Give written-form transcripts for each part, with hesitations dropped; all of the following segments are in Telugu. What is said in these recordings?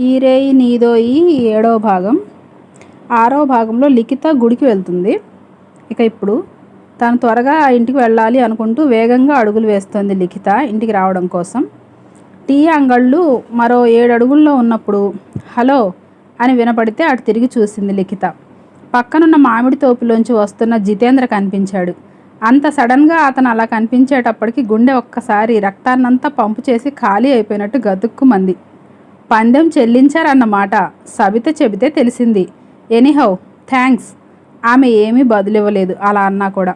ఈ రేయి నీదోయి ఏడవ భాగం. ఆరవ భాగంలో లిఖిత గుడికి వెళ్తుంది. ఇప్పుడు తను త్వరగా ఆ ఇంటికి వెళ్ళాలి అనుకుంటూ వేగంగా అడుగులు వేస్తోంది లిఖిత ఇంటికి రావడం కోసం. టీ అంగళ్ళు మరో 7 అడుగుల్లో ఉన్నప్పుడు హలో అని వినపడితే అటు తిరిగి చూసింది లిఖిత. పక్కనున్న మామిడి తోపులోంచి వస్తున్న జితేంద్ర కనిపించాడు. అంత సడన్గా అతను అలా కనిపించేటప్పటికి గుండె ఒక్కసారి రక్తాన్నంతా పంపు చేసి ఖాళీ అయిపోయినట్టు గతుక్కుమంది. పందెం చెల్లించారన్నమాట సబిత చెబితే తెలిసింది. Anyhow thanks. ఆమె ఏమీ బదులివ్వలేదు. అలా అన్నా కూడా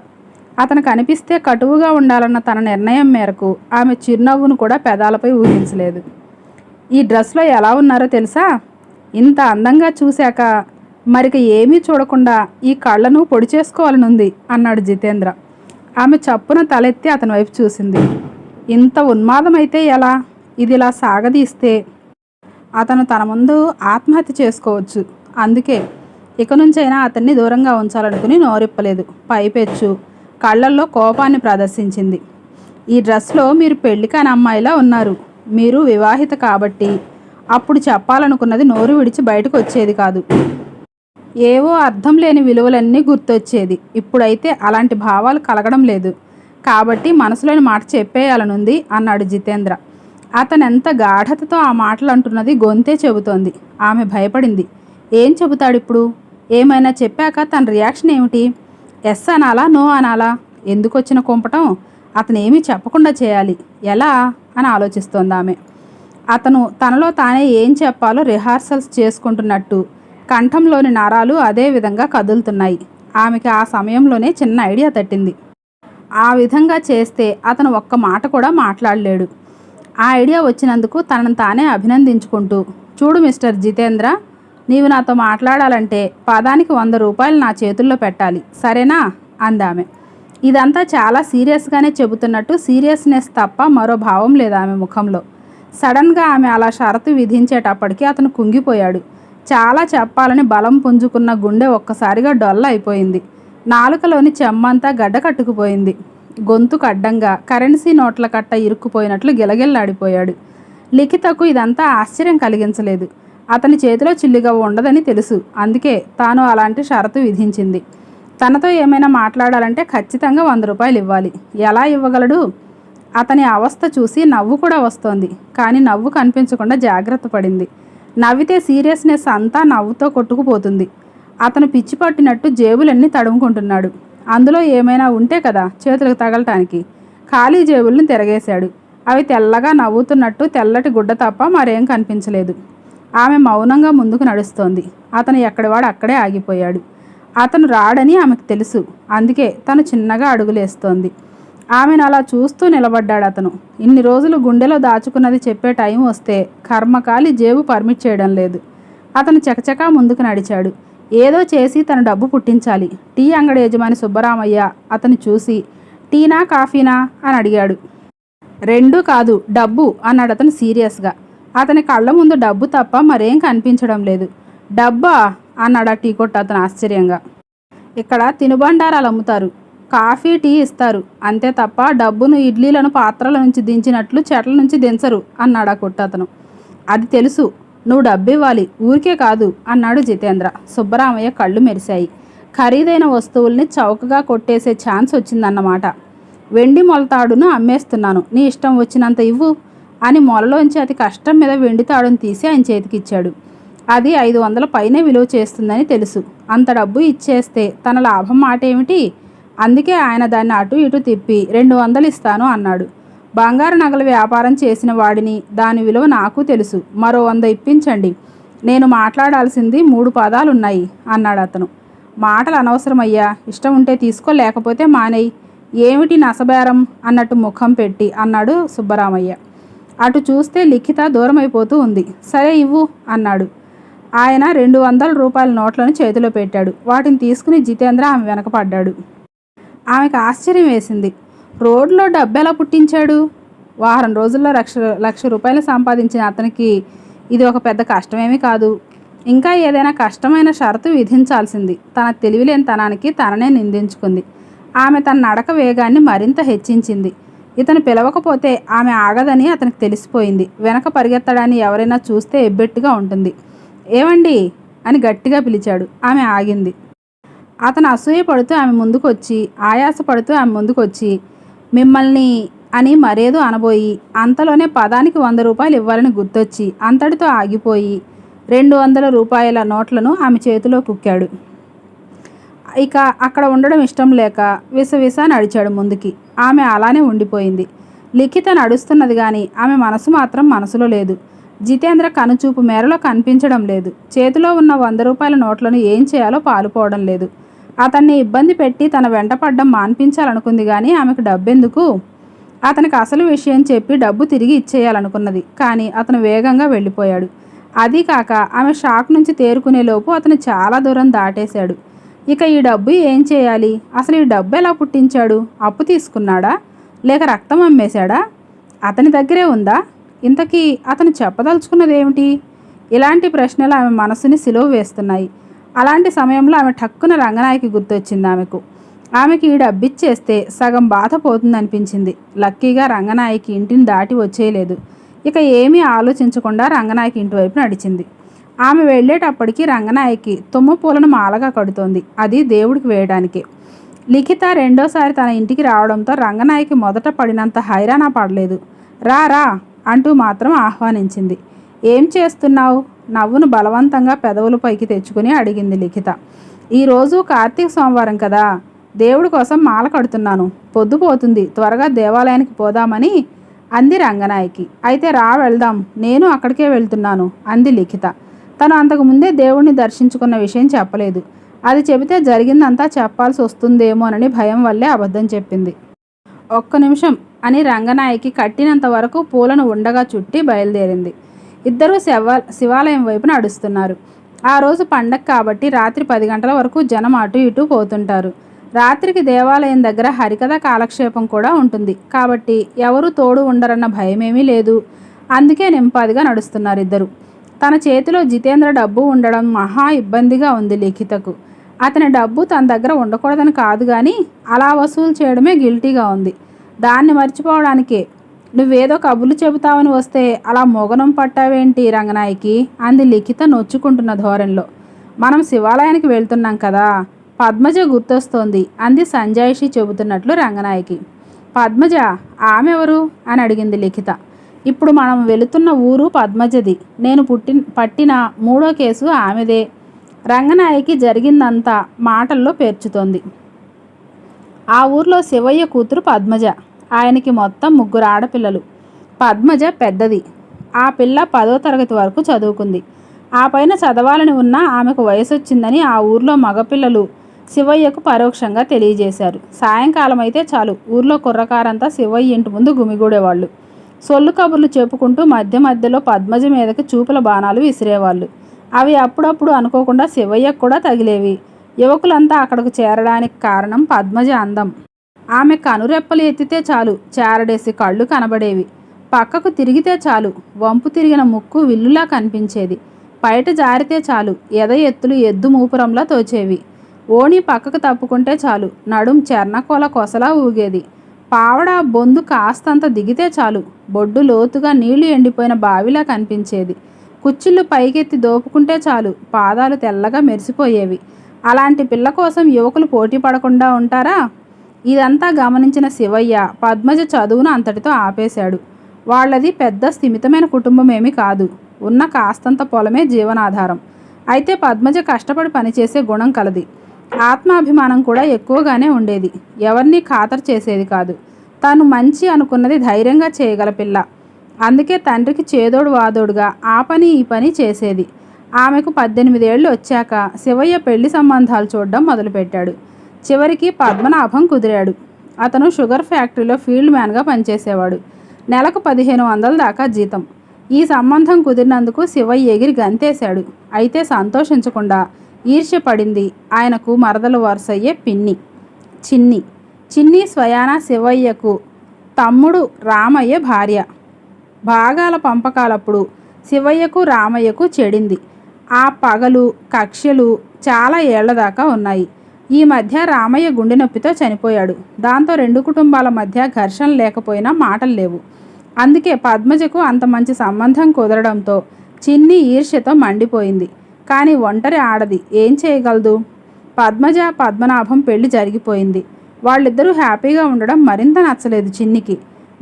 అతను కనిపిస్తే కటువుగా ఉండాలన్న తన నిర్ణయం మేరకు ఆమె చిరునవ్వును కూడా పెదాలపై ఊహించలేదు. ఈ డ్రెస్లో ఎలా ఉన్నారో తెలుసా? ఇంత అందంగా చూశాక మరిక ఏమీ చూడకుండా ఈ కళ్ళను పొడి చేసుకోవాలనుంది అన్నాడు జితేంద్ర. ఆమె చప్పున తలెత్తి అతని వైపు చూసింది. ఇంత ఉన్మాదమైతే ఎలా? ఇది ఇలా సాగదీస్తే అతను తన ముందు ఆత్మహత్య చేసుకోవచ్చు. అందుకే ఇక నుంచైనా అతన్ని దూరంగా ఉంచాలనుకుని నోరిప్పలేదు. పైపెచ్చు కళ్ళల్లో కోపాన్ని ప్రదర్శించింది. ఈ డ్రెస్లో మీరు పెళ్లి కాని అమ్మాయిలా ఉన్నారు. మీరు వివాహిత కాబట్టి అప్పుడు చెప్పాలనుకున్నది నోరు విడిచి బయటకు వచ్చేది కాదు. ఏవో అర్థం లేని విలువలన్నీ గుర్తొచ్చేది. ఇప్పుడైతే అలాంటి భావాలు కలగడం లేదు. కాబట్టి మనసులోని మాట చెప్పేయాలనుంది అన్నాడు జితేంద్ర. అతను ఎంత గాఢతతో ఆ మాటలు అంటున్నది గొంతే చెబుతోంది. ఆమె భయపడింది. ఏం చెబుతాడిప్పుడు? ఏమైనా చెప్పాక తన రియాక్షన్ ఏమిటి? ఎస్ అనాలా, నో అనాలా? ఎందుకు వచ్చిన కుంపటం? అతను ఏమీ చెప్పకుండా చేయాలి. ఎలా అని ఆలోచిస్తోంది ఆమె. అతను తనలో తానే ఏం చెప్పాలో రిహార్సల్స్ చేసుకుంటున్నట్టు కంఠంలోని నరాలు అదే విధంగా కదులుతున్నాయి. ఆమెకి ఆ సమయంలోనే చిన్న ఐడియా తట్టింది. ఆ విధంగా చేస్తే అతను ఒక్క మాట కూడా మాట్లాడలేడు. ఆ ఐడియా వచ్చినందుకు తనను తానే అభినందించుకుంటూ, చూడు మిస్టర్ జితేంద్ర, నీవు నాతో మాట్లాడాలంటే పదానికి 100 రూపాయలు నా చేతుల్లో పెట్టాలి, సరేనా అందామె. ఇదంతా చాలా సీరియస్గానే చెబుతున్నట్టు సీరియస్నెస్ తప్ప మరో భావం లేదు ఆమె ముఖంలో. సడన్గా ఆమె అలా షరతు విధించేటప్పటికి అతను కుంగిపోయాడు. చాలా చెప్పాలని బలం పుంజుకున్న గుండె ఒక్కసారిగా డొల్ల అయిపోయింది. నాలుకలోని చెమ్మంతా గడ్డ కట్టుకుపోయింది. గొంతుకు అడ్డంగా కరెన్సీ నోట్ల కట్ట ఇరుక్కుపోయినట్లు గిలగిల్లాడిపోయాడు. లిఖితకు ఇదంతా ఆశ్చర్యం కలిగించలేదు. అతని చేతిలో చిల్లిగవ్వ ఉండదని తెలుసు. అందుకే తాను అలాంటి షరతు విధించింది. తనతో ఏమైనా మాట్లాడాలంటే ఖచ్చితంగా 100 రూపాయలు ఇవ్వాలి. ఎలా ఇవ్వగలడు? అతని అవస్థ చూసి నవ్వు కూడా వస్తోంది. కానీ నవ్వు కనిపించకుండా జాగ్రత్త పడింది. నవ్వితే సీరియస్నెస్ అంతా నవ్వుతో కొట్టుకుపోతుంది. అతను పిచ్చి పట్టినట్టు జేబులన్నీ తడుముకుంటున్నాడు. అందులో ఏమైనా ఉంటే కదా చేతులకు తగలటానికి. ఖాళీ జేబుల్ని తిరగేశాడు. అవి తెల్లగా నవ్వుతున్నట్టు తెల్లటి గుడ్డ తప్ప మరేం కనిపించలేదు. ఆమె మౌనంగా ముందుకు నడుస్తోంది. అతను ఎక్కడివాడు అక్కడే ఆగిపోయాడు. అతను రాడని ఆమెకు తెలుసు. అందుకే తను చిన్నగా అడుగులేస్తోంది. ఆమెను అలా చూస్తూ నిలబడ్డాడు అతను. ఇన్ని రోజులు గుండెలో దాచుకున్నది చెప్పే టైం వస్తే కర్మకాలి జేబు పర్మిట్ చేయడం లేదు. అతను చకచకా ముందుకు నడిచాడు. ఏదో చేసి తన డబ్బు పుట్టించాలి. టీ అంగడి యజమాని సుబ్బరామయ్య అతను చూసి, టీనా కాఫీనా అని అడిగాడు. రెండూ కాదు, డబ్బు అన్నాడు అతను సీరియస్గా. అతని కళ్ళ ముందు డబ్బు తప్ప మరేం కనిపించడం లేదు. డబ్బా అన్నాడు ఆ టీ కొట్టు అతను ఆశ్చర్యంగా. ఇక్కడ తినుబండారాలు అమ్ముతారు, కాఫీ టీ ఇస్తారు, అంతే తప్ప డబ్బును ఇడ్లీలను పాత్రల నుంచి దించినట్లు చెట్ల నుంచి దించరు అన్నాడు ఆ కొట్టు అతను. అది తెలుసు, నువ్వు డబ్బు ఇవ్వాలి, ఊరికే కాదు అన్నాడు జితేంద్ర. సుబ్బరామయ్య కళ్ళు మెరిశాయి. ఖరీదైన వస్తువుల్ని చౌకగా కొట్టేసే ఛాన్స్ వచ్చిందన్నమాట. వెండి మొలతాడును అమ్మేస్తున్నాను, నీ ఇష్టం వచ్చినంత ఇవ్వు అని మొలలోంచి అతి కష్టం మీద వెండి తాడును తీసి ఆయన చేతికిచ్చాడు. అది 500 పైనే విలువ చేస్తుందని తెలుసు. అంత డబ్బు ఇచ్చేస్తే తన లాభం మాట ఏమిటి? అందుకే ఆయన దాన్ని అటు ఇటు తిప్పి 200 ఇస్తాను అన్నాడు. బంగారు నగల వ్యాపారం చేసిన వాడిని, దాని విలువ నాకు తెలుసు. మరో 100 ఇప్పించండి. నేను మాట్లాడాల్సింది 3 పదాలున్నాయి అన్నాడు అతను. మాటలు అనవసరమయ్యా, ఇష్టం ఉంటే తీసుకో, లేకపోతే మానేయి. ఏమిటి నసబేరం అన్నట్టు ముఖం పెట్టి అన్నాడు సుబ్బరామయ్య. అటు చూస్తే లిఖిత దూరం అయిపోతూ ఉంది. సరే ఇవ్వు అన్నాడు. ఆయన 200 రూపాయల నోట్లను చేతిలో పెట్టాడు. వాటిని తీసుకుని జితేంద్ర ఆమె వెనకపడ్డాడు. ఆమెకు ఆశ్చర్యం వేసింది. రోడ్లో డబ్బెలా పుట్టించాడు? వారం రోజుల్లో లక్ష రూపాయలు సంపాదించిన అతనికి ఇది ఒక పెద్ద కష్టమేమీ కాదు. ఇంకా ఏదైనా కష్టమైన షరతు విధించాల్సింది. తన తెలివిలేని తనానికి తననే నిందించుకుంది. ఆమె తన నడక వేగాన్ని మరింత హెచ్చించింది. ఇతను పిలవకపోతే ఆమె ఆగదని అతనికి తెలిసిపోయింది. వెనక పరిగెత్తడాన్ని ఎవరైనా చూస్తే ఎబ్బెట్టుగా ఉంటుంది. ఏవండి అని గట్టిగా పిలిచాడు. ఆమె ఆగింది. అతను అసూయపడుతూ ఆమె ముందుకొచ్చి, ఆయాసపడుతూ ఆమె ముందుకొచ్చి, మిమ్మల్ని అని మరేదో అనబోయి, అంతలోనే పదానికి 100 రూపాయలు ఇవ్వాలని గుర్తొచ్చి అంతటితో ఆగిపోయి 200 రూపాయల నోట్లను ఆమె చేతిలో కుక్కాడు. ఇక అక్కడ ఉండడం ఇష్టం లేక విసవిస నడిచాడు ముందుకి. ఆమె అలానే ఉండిపోయింది. లిఖిత నడుస్తున్నది కానీ ఆమె మనసు మాత్రం మనసులో లేదు. జితేంద్ర కనుచూపు మేరలో కనిపించడం లేదు. చేతిలో ఉన్న 100 రూపాయల నోట్లను ఏం చేయాలో పాలుపోవడం లేదు. అతన్ని ఇబ్బంది పెట్టి తన వెంట పడ్డం మాన్పించాలనుకుంది కానీ ఆమెకు డబ్బెందుకు? అతనికి అసలు విషయం చెప్పి డబ్బు తిరిగి ఇచ్చేయాలనుకున్నది. కానీ అతను వేగంగా వెళ్ళిపోయాడు. అదీ కాక ఆమె షాక్ నుంచి తేరుకునేలోపు అతను చాలా దూరం దాటేశాడు. ఇక ఈ డబ్బు ఏం చేయాలి? అసలు ఈ డబ్బు ఎలా పుట్టించాడు? అప్పు తీసుకున్నాడా? లేక రక్తం అమ్మేశాడా? అతని దగ్గరే ఉందా? ఇంతకీ అతను చెప్పదలుచుకున్నది ఏమిటి? ఇలాంటి ప్రశ్నలు ఆమె మనసుని సిలువ వేస్తున్నాయి. అలాంటి సమయంలో ఆమె ఠక్కున రంగనాయకి గుర్తొచ్చింది. ఆమెకి ఈ డబ్బిచ్చేస్తే సగం బాధ పోతుందనిపించింది. లక్కీగా రంగనాయకి ఇంటిని దాటి వచ్చేయలేదు. ఇక ఏమీ ఆలోచించకుండా రంగనాయకి ఇంటి వైపు నడిచింది. ఆమె వెళ్ళేటప్పటికి రంగనాయకి తుమ్మ పూలను మాలగా కడుతోంది. అది దేవుడికి వేయడానికి. లిఖిత రెండోసారి తన ఇంటికి రావడంతో రంగనాయకి మొదట పడినంత హైరాణ పడలేదు. రా రా అంటూ మాత్రం ఆహ్వానించింది. ఏం చేస్తున్నావు? నవ్వును బలవంతంగా పెదవుల పైకి తెచ్చుకుని అడిగింది లిఖిత. ఈరోజు కార్తీక సోమవారం కదా, దేవుడి కోసం మాల కడుతున్నాను. పొద్దుపోతుంది, త్వరగా దేవాలయానికి పోదామని అంది రంగనాయకి. అయితే రా వెళ్దాం, నేను అక్కడికే వెళ్తున్నాను అంది లిఖిత. తను అంతకుముందే దేవుణ్ణి దర్శించుకున్న విషయం చెప్పలేదు. అది చెబితే జరిగిందంతా చెప్పాల్సి వస్తుందేమోనని భయం వల్లే అబద్ధం చెప్పింది. ఒక్క నిమిషం అని రంగనాయకి కట్టినంత వరకు పూలను ఉండగా చుట్టి బయలుదేరింది. ఇద్దరూ శివాలయం వైపు నడుస్తున్నారు. ఆ రోజు పండగ కాబట్టి రాత్రి 10 గంటల వరకు జనం అటు ఇటు పోతుంటారు. రాత్రికి దేవాలయం దగ్గర హరికథ కాలక్షేపం కూడా ఉంటుంది కాబట్టి ఎవరు తోడు ఉండరన్న భయమేమీ లేదు. అందుకే నింపాదిగా నడుస్తున్నారు ఇద్దరు. తన చేతిలో జితేంద్ర డబ్బు ఉండడం మహా ఇబ్బందిగా ఉంది లిఖితకు. అతని డబ్బు తన దగ్గర ఉండకూడదని కాదు కానీ అలా వసూలు చేయడమే గిల్టీగా ఉంది. దాన్ని మర్చిపోవడానికే నువ్వేదో కబుర్లు చెబుతావని వస్తే అలా మొగనం పట్టావేంటి రంగనాయకి అంది లిఖిత నొచ్చుకుంటున్న ధోరణిలో. మనం శివాలయానికి వెళ్తున్నాం కదా, పద్మజ గుర్తొస్తోంది అంది సంజాయిషి చెబుతున్నట్లు రంగనాయకి. పద్మజ? ఆమెవరు అని అడిగింది లిఖిత. ఇప్పుడు మనం వెళుతున్న ఊరు పద్మజది. నేను పట్టిన 3వ కేసు ఆమెదే. రంగనాయకి జరిగిందంతా మాటల్లో పేర్చుతోంది. ఆ ఊర్లో శివయ్య కూతురు పద్మజ. ఆయనకి మొత్తం 3 ఆడపిల్లలు. పద్మజ పెద్దది. ఆ పిల్ల 10వ తరగతి వరకు చదువుకుంది. ఆ పైన చదవాలని ఉన్నా ఆమెకు వయసొచ్చిందని ఆ ఊర్లో మగపిల్లలు శివయ్యకు పరోక్షంగా తెలియజేశారు. సాయంకాలం అయితే చాలు ఊర్లో కుర్రకారంతా శివయ్య ఇంటి ముందు గుమిగూడేవాళ్ళు. సొల్లు కబుర్లు చెప్పుకుంటూ మధ్య మధ్యలో పద్మజ మీదకి చూపుల బాణాలు విసిరేవాళ్ళు. అవి అప్పుడప్పుడు అనుకోకుండా శివయ్యకు కూడా తగిలేవి. యువకులంతా అక్కడకు చేరడానికి కారణం పద్మజ అందం. ఆమె కనురెప్పలు ఎత్తితే చాలు చారడేసి కళ్ళు కనబడేవి. పక్కకు తిరిగితే చాలు వంపు తిరిగిన ముక్కు విల్లులా కనిపించేది. బయట జారితే చాలు ఎద ఎత్తులు ఎద్దు మూపురంలా తోచేవి. ఓణి పక్కకు తప్పుకుంటే చాలు నడుం చెర్నకోల కొసలా ఊగేది. పావడ బొందు కాస్తంత దిగితే చాలు బొడ్డు లోతుగా నీళ్లు ఎండిపోయిన బావిలా కనిపించేది. కుచ్చిళ్ళు పైకెత్తి దోపుకుంటే చాలు పాదాలు తెల్లగా మెరిసిపోయేవి. అలాంటి పిల్ల కోసం యువకులు పోటీ పడకుండా ఉంటారా? ఇదంతా గమనించిన శివయ్య పద్మజ చదువును అంతటితో ఆపేశాడు. వాళ్ళది పెద్ద స్థిమితమైన కుటుంబం ఏమీ కాదు. ఉన్న కాస్తంత పొలమే జీవనాధారం. అయితే పద్మజ కష్టపడి పనిచేసే గుణం కలది. ఆత్మాభిమానం కూడా ఎక్కువగానే ఉండేది. ఎవరినీ ఖాతరు చేసేది కాదు. తాను మంచి అనుకున్నది ధైర్యంగా చేయగల పిల్ల. అందుకే తండ్రికి చేదోడు వాదోడుగా ఆ పని ఈ పని చేసేది. ఆమెకు 18 ఏళ్ళు వచ్చాక శివయ్య పెళ్లి సంబంధాలు చూడడం మొదలుపెట్టాడు. చివరికి పద్మనాభం కుదిరాడు. అతను షుగర్ ఫ్యాక్టరీలో ఫీల్డ్ మ్యాన్గా పనిచేసేవాడు. నెలకు 1500 దాకా జీతం. ఈ సంబంధం కుదిరినందుకు శివయ్య ఎగిరి గంతేశాడు. అయితే సంతోషించకుండా ఈర్ష్య పడింది ఆయనకు మరదలు వరుసయ్యే పిన్ని చిన్ని. చిన్ని స్వయాన శివయ్యకు తమ్ముడు రామయ్య భార్య. భాగాల పంపకాలప్పుడు శివయ్యకు రామయ్యకు చెడింది. ఆ పగలు కక్ష్యలు చాలా ఏళ్ల దాకా ఉన్నాయి. ఈ మధ్య రామయ్య గుండె నొప్పితో చనిపోయాడు. దాంతో 2 కుటుంబాల మధ్య ఘర్షణ లేకపోయినా మాటలు లేవు. అందుకే పద్మజకు అంత మంచి సంబంధం కుదరడంతో చిన్ని ఈర్ష్యతో మండిపోయింది. కానీ ఒంటరి ఆడది ఏం చేయగలదు? పద్మజ పద్మనాభం పెళ్లి జరిగిపోయింది. వాళ్ళిద్దరూ హ్యాపీగా ఉండడం మరింత నచ్చలేదు చిన్నికి.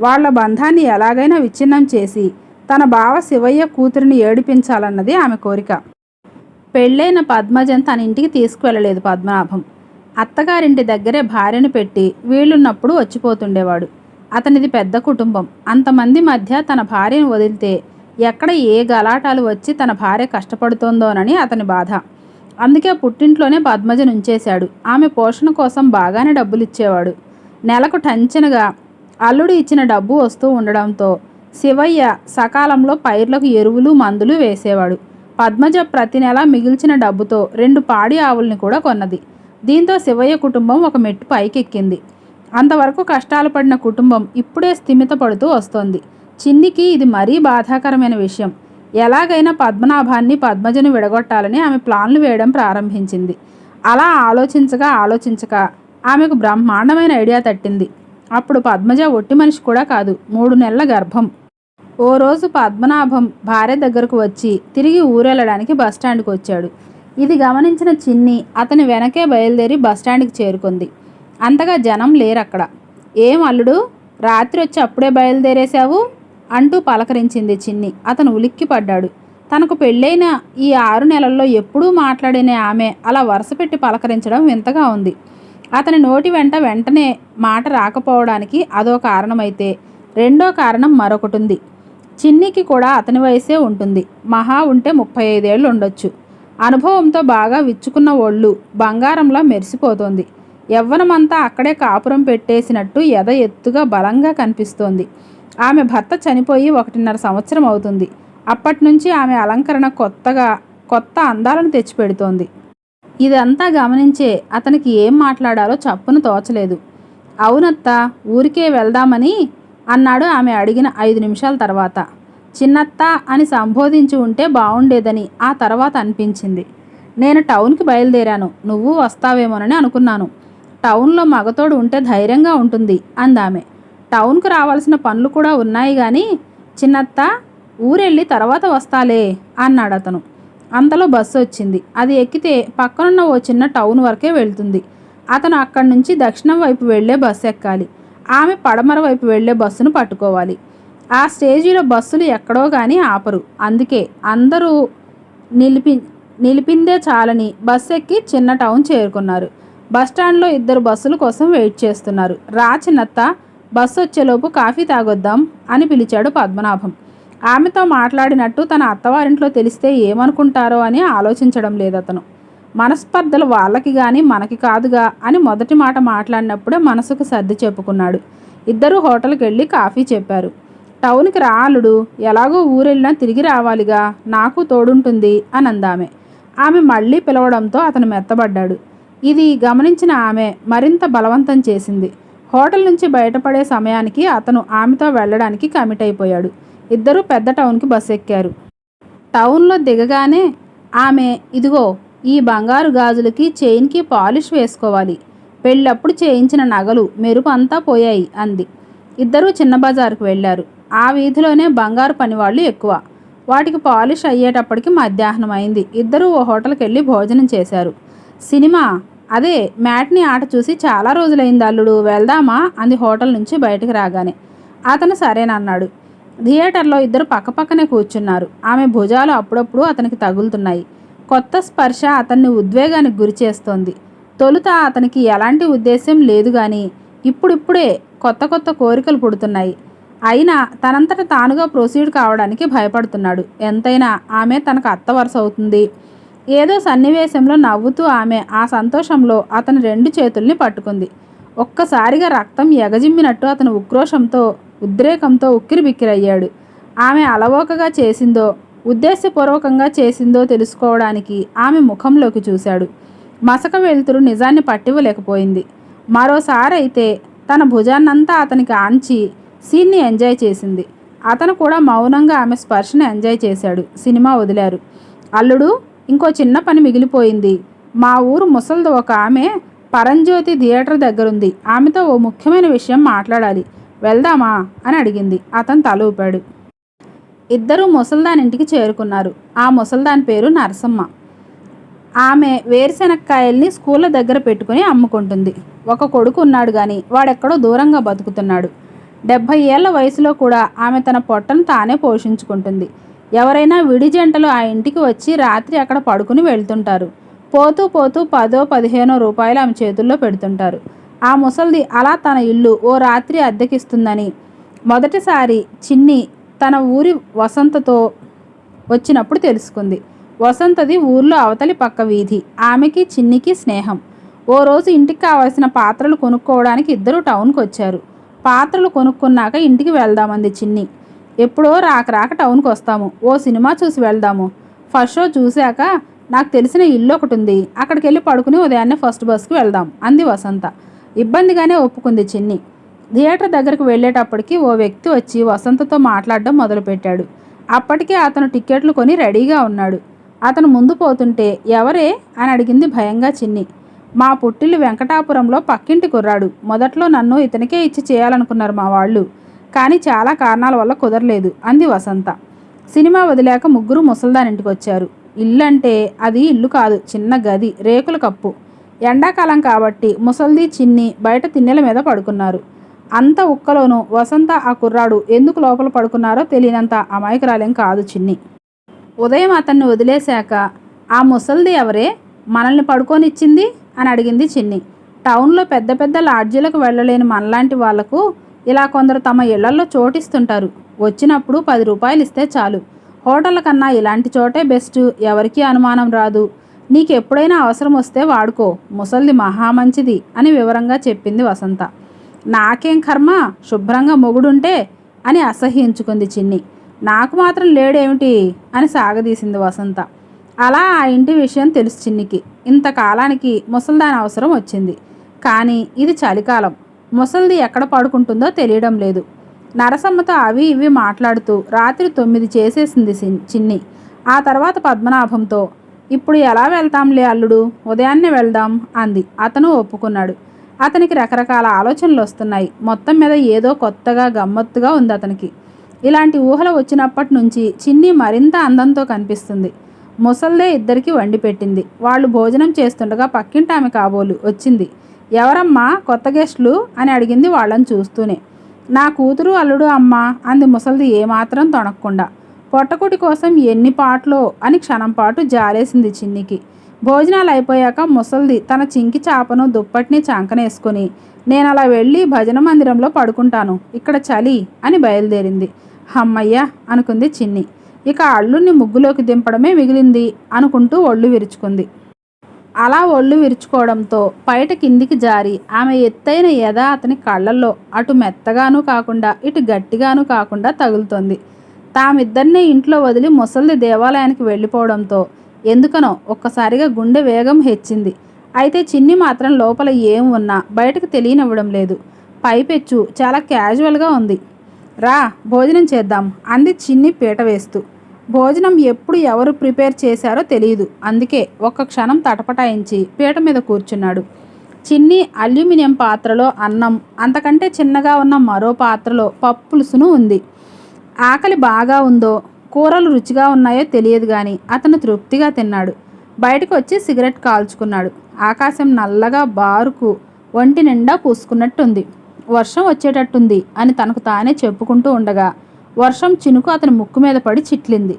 వాళ్ల బంధాన్ని ఎలాగైనా విచ్ఛిన్నం చేసి తన బావ శివయ్య కూతురిని ఏడిపించాలన్నది ఆమె కోరిక. పెళ్ళైన పద్మజను తన ఇంటికి తీసుకువెళ్ళలేదు పద్మనాభం. అత్తగారింటి దగ్గరే భార్యను పెట్టి వీళ్ళున్నప్పుడు వచ్చిపోతుండేవాడు. అతనిది పెద్ద కుటుంబం. అంతమంది మధ్య తన భార్యను వదిలితే ఎక్కడ ఏ గలాటాలు వచ్చి తన భార్య కష్టపడుతోందోనని అతని బాధ. అందుకే పుట్టింట్లోనే పద్మజను ఉంచేశాడు. ఆమె పోషణ కోసం బాగానే డబ్బులు ఇచ్చేవాడు. నెలకు టంచనగా అల్లుడు ఇచ్చిన డబ్బు వస్తూ ఉండడంతో శివయ్య సకాలంలో పైర్లకు ఎరువులు మందులు వేసేవాడు. పద్మజ ప్రతి నెల మిగిల్చిన డబ్బుతో 2 పాడి ఆవుల్ని కూడా కొన్నది. దీంతో శివయ్య కుటుంబం ఒక మెట్టు పైకెక్కింది. అంతవరకు కష్టాలు పడిన కుటుంబం ఇప్పుడే స్థిమితపడుతూ వస్తోంది. చిన్నికి ఇది మరీ బాధాకరమైన విషయం. ఎలాగైనా పద్మనాభాన్ని పద్మజను విడగొట్టాలని ఆమె ప్లాన్లు వేయడం ప్రారంభించింది. అలా ఆలోచించక ఆమెకు బ్రహ్మాండమైన ఐడియా తట్టింది. అప్పుడు పద్మజ ఒట్టి మనిషి కూడా కాదు, 3 నెలల గర్భం. ఓ రోజు పద్మనాభం భార్య దగ్గరకు వచ్చి తిరిగి ఊరెళ్ళడానికి బస్టాండ్కి వచ్చాడు. ఇది గమనించిన చిన్ని అతని వెనకే బయలుదేరి బస్టాండ్కి చేరుకుంది. అంతగా జనం లేరక్కడ. ఏం అల్లుడు, రాత్రి వచ్చి అప్పుడే బయలుదేరేశావు అంటూ పలకరించింది చిన్ని. అతను ఉలిక్కి పడ్డాడు. తనకు పెళ్ళైన ఈ 6 నెలల్లో ఎప్పుడూ మాట్లాడిన ఆమె అలా వరుసపెట్టి పలకరించడం వింతగా ఉంది. అతని నోటి వెంటనే మాట రాకపోవడానికి అదో కారణమైతే, రెండో కారణం మరొకటుంది. చిన్నికి కూడా అతని వయసే ఉంటుంది. మహా ఉంటే 35 ఏళ్ళు ఉండొచ్చు. అనుభవంతో బాగా విచ్చుకున్న ఒళ్ళు బంగారంలా మెరిసిపోతోంది. యవ్వనమంతా అక్కడే కాపురం పెట్టేసినట్టు ఎత్తుగా బలంగా కనిపిస్తోంది. ఆమె భర్త చనిపోయి 1.5 సంవత్సరం అవుతుంది. అప్పటినుంచి ఆమె అలంకరణ కొత్త అందాలను తెచ్చిపెడుతోంది. ఇదంతా గమనించే అతనికి ఏం మాట్లాడాలో చప్పును తోచలేదు. అవునత్తా, ఊరికే వెళ్దామని అన్నాడు ఆమె అడిగిన 5 నిమిషాల తర్వాత. చిన్నత్త అని సంబోధించి ఉంటే బాగుండేదని ఆ తర్వాత అనిపించింది. నేను టౌన్కి బయలుదేరాను, నువ్వు వస్తావేమోనని అనుకున్నాను. టౌన్లో మగతోడు ఉంటే ధైర్యంగా ఉంటుంది అందామె. టౌన్కు రావాల్సిన పనులు కూడా ఉన్నాయి కానీ చిన్నత్త, ఊరెళ్ళి తర్వాత వస్తాలే అన్నాడు అతను. అంతలో బస్సు వచ్చింది. అది ఎక్కితే పక్కనున్న ఓ చిన్న టౌన్ వరకే వెళ్తుంది. అతను అక్కడి నుంచి దక్షిణం వైపు వెళ్లే బస్సు ఎక్కాలి. ఆమె పడమర వైపు వెళ్లే బస్సును పట్టుకోవాలి. ఆ స్టేజీలో బస్సులు ఎక్కడో కానీ ఆపరు. అందుకే అందరూ నిలిపిందే చాలని బస్సు ఎక్కి చిన్న టౌన్ చేరుకున్నారు. బస్టాండ్లో 2 బస్సుల కోసం వెయిట్ చేస్తున్నారు. రా చిన్నత్త, బస్సు వచ్చేలోపు కాఫీ తాగొద్దాం అని పిలిచాడు పద్మనాభం. ఆమెతో మాట్లాడినట్టు తన అత్తవారింట్లో తెలిస్తే ఏమనుకుంటారో అని ఆలోచించడం లేదతను. మనస్పర్ధలు వాళ్ళకి కానీ మనకి కాదుగా అని మొదటి మాట మాట్లాడినప్పుడే మనసుకు సర్ది చెప్పుకున్నాడు. 2 హోటల్కి వెళ్ళి కాఫీ చెప్పారు. టౌన్కి రా అల్లుడు, ఎలాగో ఊరెళ్ళినా తిరిగి రావాలిగా, నాకు తోడుంటుంది అని అందామె. ఆమె మళ్ళీ పిలవడంతో అతను మెత్తబడ్డాడు. ఇది గమనించిన ఆమె మరింత బలవంతం చేసింది. హోటల్ నుంచి బయటపడే సమయానికి అతను ఆమెతో వెళ్ళడానికి కమిట్ అయిపోయాడు. 2 పెద్ద టౌన్కి బస్సు ఎక్కారు. టౌన్లో దిగగానే ఆమె, ఇదిగో ఈ బంగారు గాజులకి చైన్కి పాలిష్ వేసుకోవాలి, పెళ్ళప్పుడు చేయించిన నగలు మెరుపు అంతా పోయాయి అంది. 2 చిన్న బజారుకు వెళ్ళారు. ఆ వీధిలోనే బంగారు పనివాళ్ళు ఎక్కువ. వాటికి పాలిష్ అయ్యేటప్పటికి మధ్యాహ్నం అయింది. 2 ఓ హోటల్కి వెళ్ళి భోజనం చేశారు. సినిమా, అదే మ్యాట్ని ఆట చూసి చాలా రోజులైంది అల్లుడు, వెళ్దామా అంది హోటల్ నుంచి బయటకు రాగానే. అతను సరేనన్నాడు. థియేటర్లో 2 పక్కపక్కనే కూర్చున్నారు. ఆమె భుజాలు అప్పుడప్పుడు అతనికి తగులుతున్నాయి. కొత్త స్పర్శ అతన్ని ఉద్వేగానికి గురి చేస్తోంది. తొలుత అతనికి ఎలాంటి ఉద్దేశం లేదు కానీ ఇప్పుడిప్పుడే కొత్త కోరికలు పుడుతున్నాయి. అయినా తనంతట తానుగా ప్రొసీడ్ కావడానికి భయపడుతున్నాడు. ఎంతైనా ఆమె తనకు అత్త వరుస అవుతుంది. ఏదో సన్నివేశంలో నవ్వుతూ ఆమె ఆ సంతోషంలో అతని 2 చేతుల్ని పట్టుకుంది. ఒక్కసారిగా రక్తం ఎగజిమ్మినట్టు అతను ఉక్రోషంతో ఉద్రేకంతో ఉక్కిరిబిక్కిరయ్యాడు. ఆమె అలవోకగా చేసిందో ఉద్దేశపూర్వకంగా చేసిందో తెలుసుకోవడానికి ఆమె ముఖంలోకి చూశాడు. మసక వెలుతురు నిజాన్ని పట్టివ్వలేకపోయింది. మరోసారి అయితే తన భుజాన్నంతా అతనికి ఆంచి సీన్ని ఎంజాయ్ చేసింది. అతను కూడా మౌనంగా ఆమె స్పర్శను ఎంజాయ్ చేశాడు. సినిమా వదిలారు. అల్లుడు, ఇంకో చిన్న పని మిగిలిపోయింది. మా ఊరు ముసలిది ఒక ఆమె పరంజ్యోతి థియేటర్ దగ్గరుంది. ఆమెతో ఓ ముఖ్యమైన విషయం మాట్లాడాలి. వెళ్దామా అని అడిగింది. అతను తల ఊపాడు. ఇద్దరూ ముసల్దాన్ ఇంటికి చేరుకున్నారు. ఆ ముసల్దాన్ పేరు నరసమ్మ. ఆమె వేరుశెనక్కాయల్ని స్కూళ్ళ దగ్గర పెట్టుకుని అమ్ముకుంటుంది. ఒక కొడుకు ఉన్నాడు గాని వాడెక్కడో దూరంగా బతుకుతున్నాడు. 70 ఏళ్ల వయసులో కూడా ఆమె తన పొట్టను తానే పోషించుకుంటుంది. ఎవరైనా విడి జంటలు ఆ ఇంటికి వచ్చి రాత్రి అక్కడ పడుకుని వెళ్తుంటారు. పోతూ పోతూ 10-15 రూపాయలు ఆమె చేతుల్లో పెడుతుంటారు. ఆ ముసల్ది అలా తన ఇల్లు ఓ రాత్రి అద్దెకిస్తుందని మొదటిసారి చిన్ని తన ఊరి వసంతతో వచ్చినప్పుడు తెలుసుకుంది. వసంతది ఊర్లో అవతలి పక్క వీధి. ఆమెకి చిన్నికి స్నేహం. ఓ రోజు ఇంటికి కావాల్సిన పాత్రలు కొనుక్కోవడానికి ఇద్దరు టౌన్కి వచ్చారు. పాత్రలు కొనుక్కున్నాక ఇంటికి వెళ్దామంది చిన్ని. ఎప్పుడో రాక టౌన్కి వస్తాము. ఓ సినిమా చూసి వెళ్దాము. ఫస్ట్ షో చూశాక నాకు తెలిసిన ఇల్లు ఒకటి ఉంది. అక్కడికి వెళ్ళి పడుకుని ఉదయాన్నే ఫస్ట్ బస్కి వెళ్దాం అంది వసంత. ఇబ్బందిగానే ఒప్పుకుంది చిన్ని. థియేటర్ దగ్గరకు వెళ్ళేటప్పటికి ఓ వ్యక్తి వచ్చి వసంతతో మాట్లాడడం మొదలుపెట్టాడు. అప్పటికే అతను టిక్కెట్లు కొని రెడీగా ఉన్నాడు. అతను ముందు పోతుంటే ఎవరే అని అడిగింది భయంగా చిన్ని. మా పుట్టిల్లు వెంకటాపురంలో పక్కింటి కుర్రాడు. మొదట్లో నన్ను ఇతనికే ఇచ్చి చేయాలనుకున్నారు మా వాళ్ళు. కానీ చాలా కారణాల వల్ల కుదరలేదు అంది వసంత. సినిమా వదిలాక ముగ్గురు ముసల్దానింటికి వచ్చారు. ఇల్లంటే అది ఇల్లు కాదు, చిన్న గది, రేకుల కప్పు. ఎండాకాలం కాబట్టి ముసల్ది చిన్ని బయట తిన్నెల మీద పడుకున్నారు. అంత ఉక్కలోనూ వసంత ఆ కుర్రాడు ఎందుకు లోపల పడుకున్నారో తెలియనంత అమాయకురాలేం కాదు చిన్ని. ఉదయం అతన్ని వదిలేశాక ఆ ముసల్ది ఎవరే మనల్ని పడుకోనిచ్చింది అని అడిగింది చిన్ని. టౌన్లో పెద్ద పెద్ద లాడ్జీలకు వెళ్ళలేని మనలాంటి వాళ్లకు ఇలా కొందరు తమ ఇళ్లలో చోటిస్తుంటారు. వచ్చినప్పుడు 10 రూపాయలు ఇస్తే చాలు. హోటళ్ళ కన్నా ఇలాంటి చోటే బెస్ట్. ఎవరికీ అనుమానం రాదు. నీకు ఎప్పుడైనా అవసరం వస్తే వాడుకో. ముసల్ది మహా మంచిది అని వివరంగా చెప్పింది వసంత. నాకేం కర్మ, శుభ్రంగా మొగుడుంటే అని అసహ్యించుకుంది చిన్ని. నాకు మాత్రం లేడేమిటి అని సాగదీసింది వసంత. అలా ఆ ఇంటి విషయం తెలుసు చిన్నికి. ఇంతకాలానికి ముసల్దాని అవసరం వచ్చింది. కానీ ఇది చలికాలం. ముసల్ది ఎక్కడ పడుకుంటుందో తెలియడం లేదు. నరసమ్మతో అవి ఇవి మాట్లాడుతూ రాత్రి 9 చేసేసింది చిన్ని. ఆ తర్వాత పద్మనాభంతో ఇప్పుడు ఎలా వెళ్తాంలే అల్లుడు, ఉదయాన్నే వెళ్దాం అంది. అతను ఒప్పుకున్నాడు. అతనికి రకరకాల ఆలోచనలు వస్తున్నాయి. మొత్తం మీద ఏదో కొత్తగా గమ్మత్తుగా ఉంది అతనికి. ఇలాంటి ఊహలు వచ్చినప్పటి నుంచి చిన్ని మరింత అందంతో కనిపిస్తుంది. ముసల్దే ఇద్దరికి వండి పెట్టింది. వాళ్ళు భోజనం చేస్తుండగా పక్కింటి ఆమె కాబోలు వచ్చింది. ఎవరమ్మా కొత్త గెస్టులు అని అడిగింది వాళ్ళని చూస్తూనే. నా కూతురు అల్లుడు అమ్మా అంది ముసల్ది ఏమాత్రం తొణక్కుండా. పొట్టకుటి కోసం ఎన్ని పాటలో అని క్షణం పాటు జాలేసింది చిన్నికి. భోజనాలు అయిపోయాక ముసల్ది తన చింకి చాపను దుప్పటిని చంకనేసుకొని నేను అలా వెళ్ళి భజన మందిరంలో పడుకుంటాను, ఇక్కడ చలి అని బయలుదేరింది. హమ్మయ్య అనుకుంది చిన్ని. ఇక అల్లుణ్ణి ముగ్గులోకి దింపడమే మిగిలింది అనుకుంటూ ఒళ్ళు విరుచుకుంది. అలా ఒళ్ళు విరుచుకోవడంతో పైట కిందికి జారి ఆమె ఎత్తైన ఎద అతని కళ్ళల్లో అటు మెత్తగానూ కాకుండా ఇటు గట్టిగానూ కాకుండా తగులుతోంది. తామిద్దరినీ ఇంట్లో వదిలి ముసల్ది దేవాలయానికి వెళ్ళిపోవడంతో ఎందుకనో ఒక్కసారిగా గుండె వేగం హెచ్చింది. అయితే చిన్ని మాత్రం లోపల ఏం ఉన్నా బయటకు తెలియనివ్వడం లేదు. పైపెచ్చు చాలా క్యాజువల్గా ఉంది. రా భోజనం చేద్దాం అంది చిన్ని పీట వేస్తూ. భోజనం ఎప్పుడు ఎవరు ప్రిపేర్ చేశారో తెలియదు. అందుకే ఒక్క క్షణం తటపటాయించి పీట మీద కూర్చున్నాడు. చిన్ని అల్యూమినియం పాత్రలో అన్నం, అంతకంటే చిన్నగా ఉన్న మరో పాత్రలో పప్పులుసును ఉంది. ఆకలి బాగా ఉందో కూరలు రుచిగా ఉన్నాయో తెలియదు కానీ అతను తృప్తిగా తిన్నాడు. బయటకు వచ్చి సిగరెట్ కాల్చుకున్నాడు. ఆకాశం నల్లగా బారుకు ఒంటి నిండా పూసుకున్నట్టుంది. వర్షం వచ్చేటట్టుంది అని తనకు తానే చెప్పుకుంటూ ఉండగా వర్షం చినుకు అతని ముక్కు మీద పడి చిట్లింది.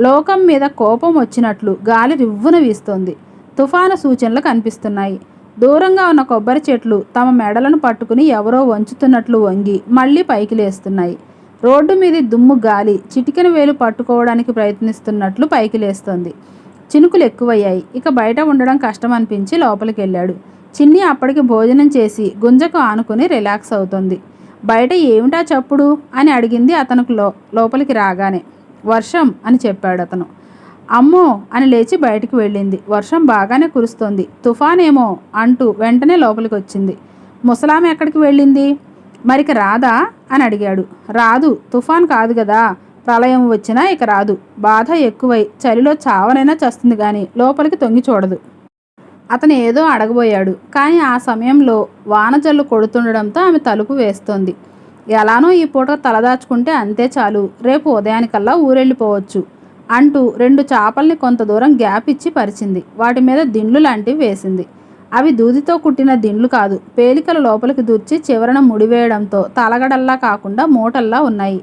లోకం మీద కోపం వచ్చినట్లు గాలి రివ్వున వీస్తోంది. తుఫాను సూచనలు కనిపిస్తున్నాయి. దూరంగా ఉన్న కొబ్బరి చెట్లు తమ మెడలను పట్టుకుని ఎవరో వంచుతున్నట్లు వంగి మళ్ళీ పైకి లేస్తున్నాయి. రోడ్డు మీది దుమ్ము గాలి చిటికెన వేలు పట్టుకోవడానికి ప్రయత్నిస్తున్నట్లు పైకి లేస్తోంది. చినుకులు ఎక్కువయ్యాయి. ఇక బయట ఉండడం కష్టం అనిపించి లోపలికి వెళ్ళాడు. చిన్ని అప్పటికి భోజనం చేసి గుంజకు ఆనుకుని రిలాక్స్ అవుతోంది. బయట ఏమిటా చప్పుడు అని అడిగింది అతనికి లోపలికి రాగానే. వర్షం అని చెప్పాడు అతను. అమ్మో అని లేచి బయటికి వెళ్ళింది. వర్షం బాగానే కురుస్తోంది. తుఫానేమో అంటూ వెంటనే లోపలికి వచ్చింది. ముసలామె ఎక్కడికి వెళ్ళింది? మరికి రాదా అని అడిగాడు. రాదు, తుఫాన్ కాదు కదా, ప్రళయం వచ్చినా ఇక రాదు. బాధ ఎక్కువై చలిలో చావనైనా చస్తుంది కానీ లోపలికి తొంగి చూడదు. అతను ఏదో అడగబోయాడు, కానీ ఆ సమయంలో వానజల్లు కొడుతుండడంతో ఆమె తలుపు వేస్తోంది. ఎలానో ఈ పూట తలదాచుకుంటే అంతే చాలు, రేపు ఉదయానికల్లా ఊరెళ్ళిపోవచ్చు అంటూ 2 చాపల్ని కొంత దూరం గ్యాప్ ఇచ్చి పరిచింది. వాటి మీద దిండ్లు లాంటివి వేసింది. అవి దూదితో కుట్టిన దిండ్లు కాదు, పేలికలు లోపలికి దూర్చి చివరన ముడివేయడంతో తలగడల్లా కాకుండా మూటల్లా ఉన్నాయి.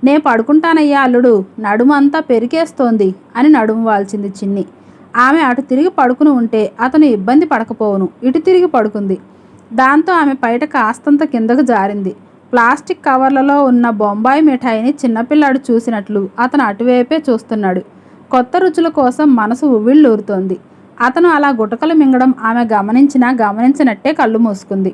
నే పడుకుంటానయ్యా అల్లుడు, నడుమంతా పెరికేస్తోంది అని నడుము వాల్చింది చిన్ని. ఆమె అటు తిరిగి పడుకుని ఉంటే అతను ఇబ్బంది పడకపోవును. ఇటు తిరిగి పడుకుంది. దాంతో ఆమె పైట కాస్తంత కిందకు జారింది. ప్లాస్టిక్ కవర్లలో ఉన్న బొంబాయి మిఠాయిని చిన్నపిల్లాడు చూసినట్లు అతను అటువైపే చూస్తున్నాడు. కొత్త రుచుల కోసం మనసు ఉవ్విళ్ళూరుతోంది. అతను అలా గుటకలు మింగడం ఆమె గమనించినా గమనించినట్టే కళ్ళు మూసుకుంది.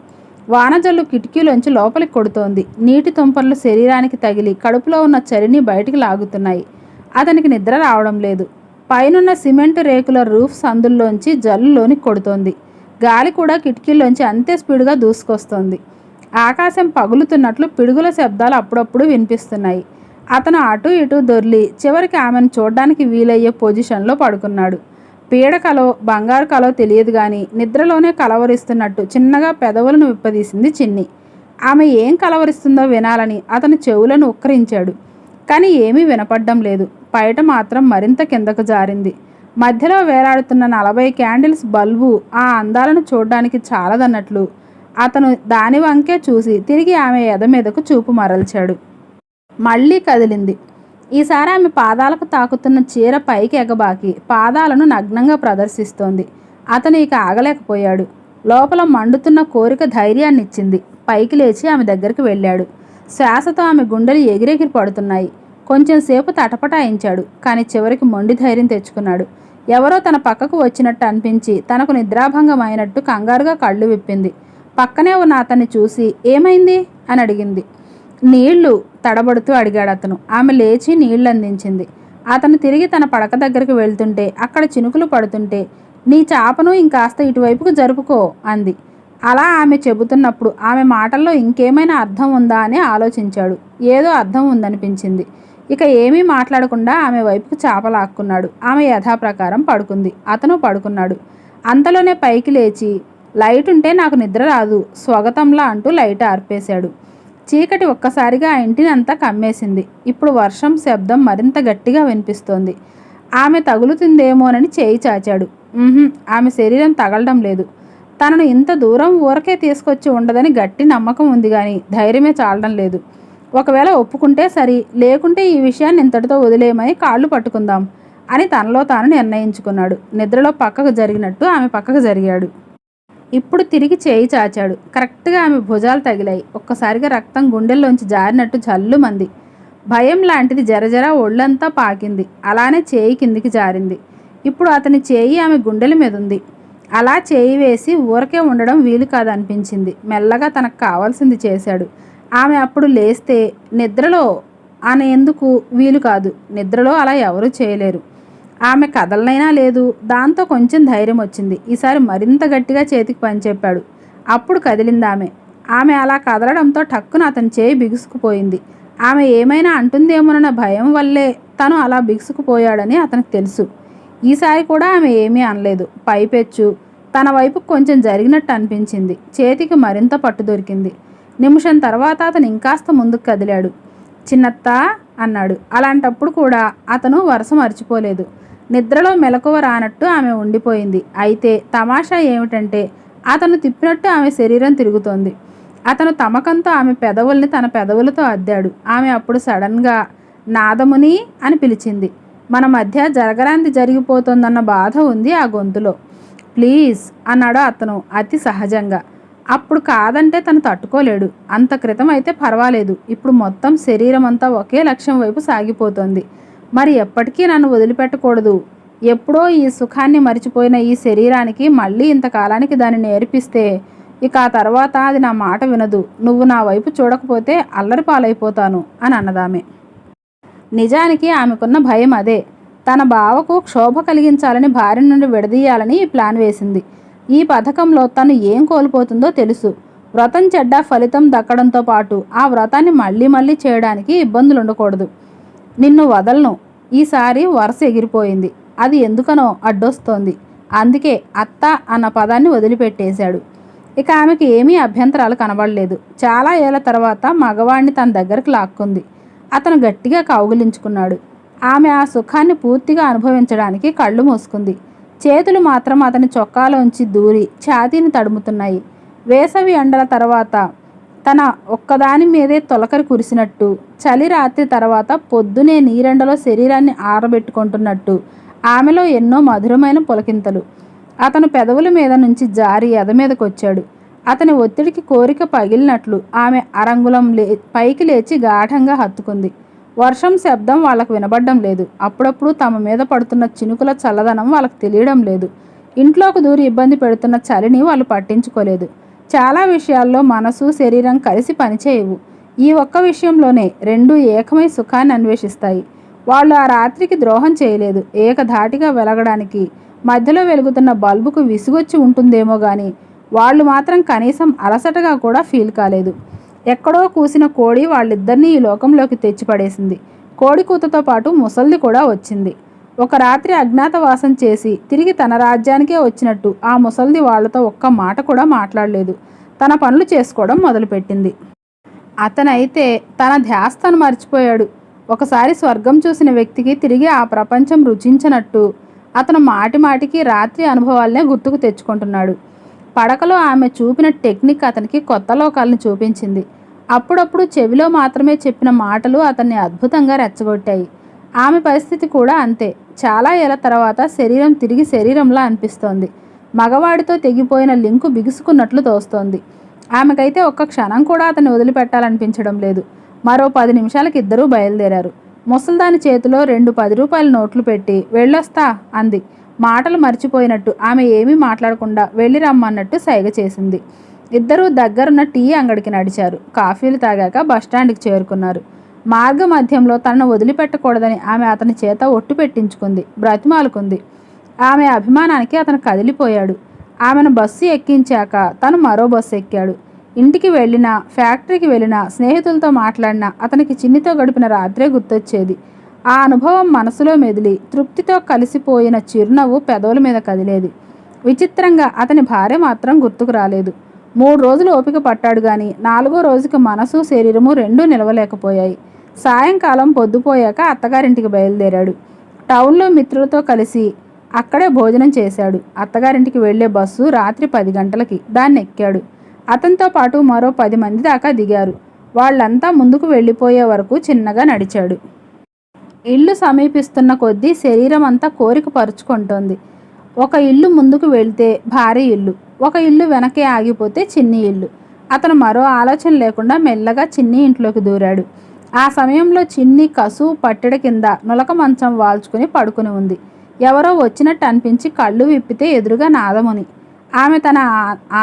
వానజల్లు కిటికీలోంచి లోపలికి కొడుతోంది. నీటి తుంపర్లు శరీరానికి తగిలి కడుపులో ఉన్న చలిని బయటికి లాగుతున్నాయి. అతనికి నిద్ర రావడం లేదు. పైనున్న సిమెంటు రేకుల రూఫ్ సందుల్లోంచి జల్లులోనికి కొడుతోంది. గాలి కూడా కిటికీల్లోంచి అంతే స్పీడుగా దూసుకొస్తోంది. ఆకాశం పగులుతున్నట్లు పిడుగుల శబ్దాలు అప్పుడప్పుడు వినిపిస్తున్నాయి. అతను అటు ఇటు దొర్లి చివరికి ఆమెను చూడ్డానికి వీలయ్యే పొజిషన్లో పడుకున్నాడు. పీడకలో బంగారు కలో తెలియదు గాని నిద్రలోనే కలవరిస్తున్నట్టు చిన్నగా పెదవులను విప్పదీసింది చిన్ని. ఆమె ఏం కలవరిస్తుందో వినాలని అతను చెవులను ఉక్కరించాడు. కానీ ఏమీ వినపడ్డం లేదు. పైట మాత్రం మరింత కిందకు జారింది. మధ్యలో వేలాడుతున్న 40 క్యాండిల్స్ బల్బు ఆ అందాలను చూడ్డానికి చాలదన్నట్లు అతను దాని వంకే చూసి తిరిగి ఆమె ఎద మీదకు చూపు మరల్చాడు. మళ్ళీ కదిలింది. ఈసారి ఆమె పాదాలకు తాకుతున్న చీర పైకి ఎగబాకి పాదాలను నగ్నంగా ప్రదర్శిస్తోంది. అతను ఇక ఆగలేకపోయాడు. లోపల మండుతున్న కోరిక ధైర్యాన్నిచ్చింది. పైకి లేచి ఆమె దగ్గరికి వెళ్ళాడు. శ్వాసతో ఆమె గుండెలు ఎగిరెగిరి పడుతున్నాయి. కొంచెం సేపు తటపటాయించాడు. కానీ చివరికి మొండి ధైర్యం తెచ్చుకున్నాడు. ఎవరో తన పక్కకు వచ్చినట్టు అనిపించి తనకు నిద్రాభంగం అయినట్టు కంగారుగా కళ్ళు విప్పింది. పక్కనే ఉన్న అతన్ని చూసి ఏమైంది అని అడిగింది. నీళ్లు తడబడుతూ అడిగాడు అతను. ఆమె లేచి నీళ్లు అందించింది. అతను తిరిగి తన పడక దగ్గరికి వెళ్తుంటే అక్కడ చినుకులు పడుతుంటే నీ చాపను ఇంకాస్త ఇటువైపుకు జరుపుకో అంది. అలా ఆమె చెబుతున్నప్పుడు ఆమె మాటల్లో ఇంకేమైనా అర్థం ఉందా అని ఆలోచించాడు. ఏదో అర్థం ఉందనిపించింది. ఇక ఏమీ మాట్లాడకుండా ఆమె వైపుకు చాప లాక్కున్నాడు. ఆమె యథాప్రకారం పడుకుంది. అతను పడుకున్నాడు. అంతలోనే పైకి లేచి లైట్ ఉంటే నాకు నిద్ర రాదు స్వగతంలా అంటూ లైట్ ఆర్పేశాడు. చీకటి ఒక్కసారిగా ఆ ఇంటిని అంతా కమ్మేసింది. ఇప్పుడు వర్షం శబ్దం మరింత గట్టిగా వినిపిస్తోంది. ఆమె తగులుతుందేమోనని చేయి చాచాడు. ఆమె శరీరం తగలడం లేదు. తనను ఇంత దూరం ఊరకే తీసుకొచ్చి ఉండదని గట్టి నమ్మకం ఉంది కానీ ధైర్యమే చాలడం లేదు. ఒకవేళ ఒప్పుకుంటే సరి, లేకుంటే ఈ విషయాన్ని ఇంతటితో వదిలేయమని కాళ్ళు పట్టుకుందాం అని తనలో తాను నిర్ణయించుకున్నాడు. నిద్రలో పక్కకు జరిగినట్టు ఆమె పక్కకు జరిగాడు. ఇప్పుడు తిరిగి చేయి చాచాడు. కరెక్ట్గా ఆమె భుజాలు తగిలాయి. ఒక్కసారిగా రక్తం గుండెల్లోంచి జారినట్టు జల్లుమంది. భయం లాంటిది జరజర ఒళ్ళంతా పాకింది. అలానే చేయి కిందికి జారింది. ఇప్పుడు అతని చేయి ఆమె గుండెల మీద ఉంది. అలా చేయి వేసి ఊరకే ఉండడం వీలు కాదనిపించింది. మెల్లగా తనకు కావాల్సింది చేశాడు. ఆమె అప్పుడు లేస్తే నిద్రలో అనేందుకు వీలు కాదు. నిద్రలో అలా ఎవరూ చేయలేరు. ఆమె కదలనైనా లేదు. దాంతో కొంచెం ధైర్యం వచ్చింది. ఈసారి మరింత గట్టిగా చేతికి పని చెప్పాడు. అప్పుడు కదిలింది ఆమె. ఆమె అలా కదలడంతో టక్కున అతని చేయి బిగుసుకుపోయింది. ఆమె ఏమైనా అంటుందేమోనన్న భయం వల్లే తను అలా బిగుసుకుపోయాడని అతనికి తెలుసు. ఈసారి కూడా ఆమె ఏమీ అనలేదు. పైపెచ్చు తన వైపు కొంచెం జరిగినట్టు అనిపించింది. చేతికి మరింత పట్టు దొరికింది. నిమిషం తర్వాత అతను ఇంకాస్త ముందుకు కదిలాడు. చిన్నత్త అన్నాడు. అలాంటప్పుడు కూడా అతను వరుస మర్చిపోలేదు. నిద్రలో మెలకువ రానట్టు ఆమె ఉండిపోయింది. అయితే తమాషా ఏమిటంటే అతను తిప్పినట్టు ఆమె శరీరం తిరుగుతోంది. అతను తమకంతో ఆమె పెదవుల్ని తన పెదవులతో అద్దాడు. ఆమె అప్పుడు సడన్గా నాదముని అని పిలిచింది. మన మధ్య జరగరాంది జరిగిపోతుందన్న బాధ ఉంది ఆ గొంతులో. ప్లీజ్ అన్నాడు అతను అతి సహజంగా. అప్పుడు కాదంటే తను తట్టుకోలేడు. అంత క్రితం అయితే పర్వాలేదు. ఇప్పుడు మొత్తం శరీరం అంతా ఒకే లక్ష్యం వైపు సాగిపోతుంది. మరి ఎప్పటికీ నన్ను వదిలిపెట్టకూడదు. ఎప్పుడో ఈ సుఖాన్ని మరిచిపోయిన ఈ శరీరానికి మళ్ళీ ఇంతకాలానికి దాన్ని నేర్పిస్తే ఇక ఆ తర్వాత అది నా మాట వినదు. నువ్వు నా వైపు చూడకపోతే అల్లరి పాలైపోతాను అని అన్నదామె. నిజానికి ఆమెకున్న భయం అదే. తన బావకు క్షోభ కలిగించాలని, భార్య నుండి విడదీయాలని ఈ ప్లాన్ వేసింది. ఈ పథకంలో తను ఏం కోల్పోతుందో తెలుసు. వ్రతం చెడ్డ ఫలితం దక్కడంతో పాటు ఆ వ్రతాన్ని మళ్ళీ మళ్ళీ చేయడానికి ఇబ్బందులు ఉండకూడదు. నిన్ను వదలను. ఈసారి వరుస ఎగిరిపోయింది. అది ఎందుకనో అడ్డొస్తోంది. అందుకే అత్త అన్న పదాన్ని వదిలిపెట్టేశాడు. ఇక ఆమెకి ఏమీ అభ్యంతరాలు కనబడలేదు. చాలా ఏళ్ల తర్వాత మగవాణ్ణి తన దగ్గరకు లాక్కుంది. అతను గట్టిగా కౌగిలించుకున్నాడు. ఆమె ఆ సుఖాన్ని పూర్తిగా అనుభవించడానికి కళ్ళు మూసుకుంది. చేతులు మాత్రం అతని చొక్కాలోంచి దూరి ఛాతీని తడుముతున్నాయి. వేసవి ఎండల తర్వాత తన ఒక్కదాని మీదే తొలకరి కురిసినట్టు, చలి రాత్రి తర్వాత పొద్దునే నీరెండలో శరీరాన్ని ఆరబెట్టుకుంటున్నట్టు ఆమెలో ఎన్నో మధురమైన పులకింతలు. అతను పెదవుల మీద నుంచి జారి ఎద మీదకొచ్చాడు. అతని ఒత్తిడికి కోరిక పగిలినట్లు ఆమె అరంగుళం పైకి లేచి గాఢంగా హత్తుకుంది. వర్షం శబ్దం వాళ్ళకు వినబడ్డం లేదు. అప్పుడప్పుడు తమ మీద పడుతున్న చినుకుల చల్లదనం వాళ్ళకు తెలియడం లేదు. ఇంట్లోకి దూరి ఇబ్బంది పెడుతున్న చలిని వాళ్ళు పట్టించుకోలేదు. చాలా విషయాల్లో మనసు శరీరం కలిసి పనిచేయవు. ఈ ఒక్క విషయంలోనే రెండూ ఏకమై సుఖాన్ని అన్వేషిస్తాయి. వాళ్ళు ఆ రాత్రికి ద్రోహం చేయలేదు. ఏకధాటిగా వెలగడానికి మధ్యలో వెలుగుతున్న బల్బుకు విసుగొచ్చి ఉంటుందేమో కానీ వాళ్ళు మాత్రం కనీసం అలసటగా కూడా ఫీల్ కాలేదు. ఎక్కడో కూసిన కోడి వాళ్ళిద్దరినీ ఈ లోకంలోకి తెచ్చిపడేసింది. కోడి కూతతో పాటు ముసల్ది కూడా వచ్చింది. ఒక రాత్రి అజ్ఞాతవాసం చేసి తిరిగి తన రాజ్యానికే వచ్చినట్టు ఆ ముసల్ది వాళ్లతో ఒక్క మాట కూడా మాట్లాడలేదు. తన పనులు చేసుకోవడం మొదలుపెట్టింది. అతనైతే తన ధ్యాసను మర్చిపోయాడు. ఒకసారి స్వర్గం చూసిన వ్యక్తికి తిరిగి ఆ ప్రపంచం రుచించినట్టు అతను మాటి మాటికి రాత్రి అనుభవాలనే గుర్తుకు తెచ్చుకుంటున్నాడు. పడకలో ఆమె చూపిన టెక్నిక్ అతనికి కొత్త లోకాలను చూపించింది. అప్పుడప్పుడు చెవిలో మాత్రమే చెప్పిన మాటలు అతన్ని అద్భుతంగా రెచ్చగొట్టాయి. ఆమె పరిస్థితి కూడా అంతే. చాలా ఏళ్ల తర్వాత శరీరం తిరిగి శరీరంలా అనిపిస్తోంది. మగవాడితో తెగిపోయిన లింకు బిగుసుకున్నట్లు తోస్తోంది. ఆమెకైతే ఒక్క క్షణం కూడా అతన్ని వదిలిపెట్టాలనిపించడం లేదు. మరో 10 నిమిషాలకి ఇద్దరూ బయలుదేరారు. ముసల్దాని చేతిలో 2 10 రూపాయల నోట్లు పెట్టి వెళ్ళొస్తా అంది. మాటలు మర్చిపోయినట్టు ఆమె ఏమీ మాట్లాడకుండా వెళ్ళి రమ్మన్నట్టు సైగ చేసింది. ఇద్దరూ దగ్గరున్న టీ అంగడికి నడిచారు. కాఫీలు తాగాక బస్టాండ్కి చేరుకున్నారు. మార్గ మధ్యంలో తనను వదిలిపెట్టకూడదని ఆమె అతని చేత ఒట్టు పెట్టించుకుంది, బ్రతిమాలుకుంది. ఆమె అభిమానానికి అతను కదిలిపోయాడు. ఆమెను బస్సు ఎక్కించాక తను మరో బస్సు ఎక్కాడు. ఇంటికి వెళ్ళినా, ఫ్యాక్టరీకి వెళ్ళినా, స్నేహితులతో మాట్లాడినా అతనికి చిన్నితో గడిపిన రాత్రే గుర్తొచ్చేది. ఆ అనుభవం మనసులో మెదిలి తృప్తితో కలిసిపోయిన చిరునవ్వు పెదవుల మీద కదిలేది. విచిత్రంగా అతని భార్య మాత్రం గుర్తుకు రాలేదు. 3 రోజులు ఓపిక పట్టాడు గాని 4వ రోజుకి మనసు శరీరము రెండూ నిలవలేకపోయాయి. సాయంకాలం పొద్దుపోయాక అత్తగారింటికి బయలుదేరాడు. టౌన్లో మిత్రులతో కలిసి అక్కడే భోజనం చేశాడు. అత్తగారింటికి వెళ్లే బస్సు రాత్రి 10 గంటలకి. దాన్ని ఎక్కాడు. అతనితో పాటు మరో 10 మంది దాకా దిగారు. వాళ్ళంతా ముందుకు వెళ్ళిపోయే వరకు చిన్నగా నడిచాడు. ఇల్లు సమీపిస్తున్న కొద్దీ శరీరం అంతా కోరిక పరుచుకుంటోంది. ఒక ఇల్లు ముందుకు వెళ్తే భారీ ఇల్లు, ఒక ఇల్లు వెనకే ఆగిపోతే చిన్ని ఇల్లు. అతను మరో ఆలోచన లేకుండా మెల్లగా చిన్ని ఇంట్లోకి దూరాడు. ఆ సమయంలో చిన్ని కసువు పట్టెడ కింద నులక మంచం వాల్చుకుని పడుకుని ఉంది. ఎవరో వచ్చినట్టు అనిపించి కళ్ళు విప్పితే ఎదురుగా నాదముని. ఆమె తన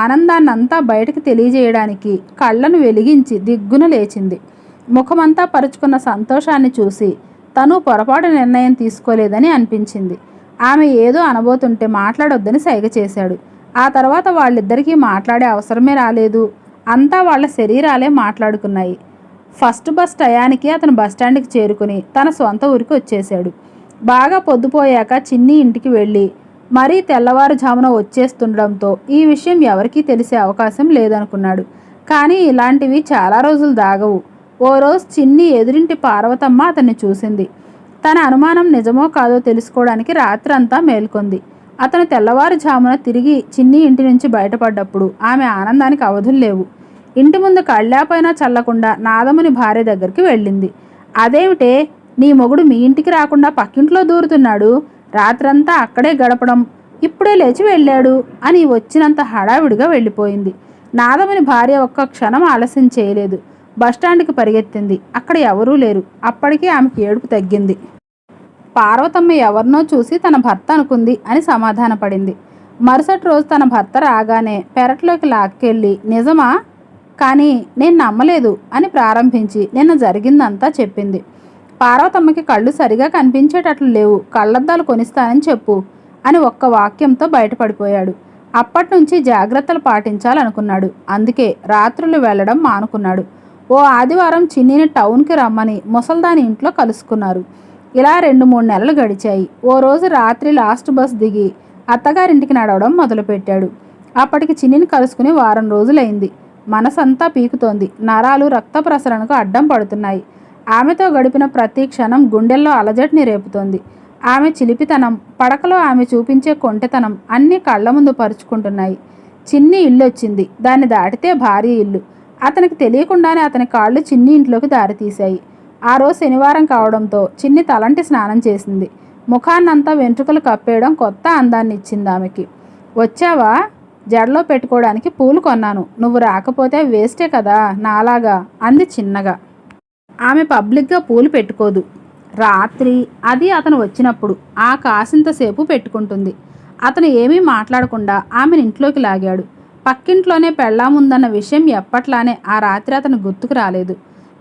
ఆనందాన్నంతా బయటకు తెలియజేయడానికి కళ్ళను వెలిగించి దిగ్గున లేచింది. ముఖమంతా పరుచుకున్న సంతోషాన్ని చూసి తను పొరపాటు నిర్ణయం తీసుకోలేదని అనిపించింది. ఆమె ఏదో అనబోతుంటే మాట్లాడొద్దని సైగ చేశాడు. ఆ తర్వాత వాళ్ళిద్దరికీ మాట్లాడే అవసరమే రాలేదు. అంతా వాళ్ళ శరీరాలే మాట్లాడుకున్నాయి. ఫస్ట్ బస్ టయానికి అతను బస్టాండ్కి చేరుకుని తన సొంత ఊరికి వచ్చేశాడు. బాగా పొద్దుపోయాక చిన్ని ఇంటికి వెళ్ళి మరీ తెల్లవారుజామున వచ్చేస్తుండడంతో ఈ విషయం ఎవరికీ తెలిసే అవకాశం లేదనుకున్నాడు. కానీ ఇలాంటివి చాలా రోజులు దాగవు. ఓ రోజు చిన్ని ఎదురింటి పార్వతమ్మ అతన్ని చూసింది. తన అనుమానం నిజమో కాదో తెలుసుకోవడానికి రాత్రంతా మేల్కొంది. అతను తెల్లవారుజామున తిరిగి చిన్ని ఇంటి నుంచి బయటపడ్డప్పుడు ఆమె ఆనందానికి అవధులు లేవు. ఇంటి ముందు కళ్ళాపైనా చల్లకుండా నాదముని భార్య దగ్గరికి వెళ్ళింది. అదేమిటే, నీ మొగుడు మీ ఇంటికి రాకుండా పక్కింట్లో దూరుతున్నాడు, రాత్రంతా అక్కడే గడపడం, ఇప్పుడే లేచి వెళ్ళాడు అని వచ్చినంత హడావిడిగా వెళ్ళిపోయింది. నాదముని భార్య ఒక్క క్షణం ఆలస్యం చేయలేదు. బస్టాండ్కి పరిగెత్తింది. అక్కడ ఎవరూ లేరు. అప్పటికే ఆమెకి ఏడుపు తగ్గింది. పార్వతమ్మ ఎవరినో చూసి తన భర్త అనుకుంది అని సమాధానపడింది. మరుసటి రోజు తన భర్త రాగానే పెరట్లోకి లాక్కెళ్ళి నిజమా, కానీ నేను నమ్మలేదు అని ప్రారంభించి నిన్న జరిగిందంతా చెప్పింది. పార్వతమ్మకి కళ్ళు సరిగా కనిపించేటట్లు లేవు, కళ్ళద్దాలు కొనిస్తానని చెప్పు అని ఒక్క వాక్యంతో బయటపడిపోయాడు. అప్పట్నుంచి జాగ్రత్తలు పాటించాలనుకున్నాడు. అందుకే రాత్రులు వెళ్ళడం మానుకున్నాడు. ఓ ఆదివారం చిన్నిని టౌన్కి రమ్మని ముసల్దాని ఇంట్లో కలుసుకున్నారు. ఇలా 2-3 నెలలు గడిచాయి. ఓ రోజు రాత్రి లాస్ట్ బస్ దిగి అత్తగారింటికి నడవడం మొదలుపెట్టాడు. అప్పటికి చిన్నిని కలుసుకుని వారం రోజులైంది. మనసంతా పీకుతోంది. నరాలు రక్త ప్రసరణకు అడ్డం పడుతున్నాయి. ఆమెతో గడిపిన ప్రతి క్షణం గుండెల్లో అలజడిని రేపుతోంది. ఆమె చిలిపితనం, పడకలో ఆమె చూపించే కొంటెతనం అన్నీ కళ్ళ ముందు పరుచుకుంటున్నాయి. చిన్ని ఇల్లొచ్చింది. దాన్ని దాటితే భార్య ఇల్లు. అతనికి తెలియకుండానే అతని కాళ్ళు చిన్ని ఇంట్లోకి దారితీశాయి. ఆ రోజు శనివారం కావడంతో చిన్ని తలంటి స్నానం చేసింది. ముఖాన్నంతా వెంట్రుకలు కప్పేయడం కొత్త అందాన్ని ఇచ్చింది ఆమెకి. వచ్చావా? జడలో పెట్టుకోవడానికి పూలు కొన్నాను. నువ్వు రాకపోతే వేస్టే కదా నాలాగా అంది చిన్నగా. ఆమె పబ్లిక్గా పూలు పెట్టుకోదు. రాత్రి, అది అతను వచ్చినప్పుడు ఆ కాసింతసేపు పెట్టుకుంటుంది. అతను ఏమీ మాట్లాడకుండా ఆమెను ఇంట్లోకి లాగాడు. పక్కింట్లోనే పెళ్ళాముందన్న విషయం ఎప్పట్లానే ఆ రాత్రి అతను గుర్తుకు రాలేదు.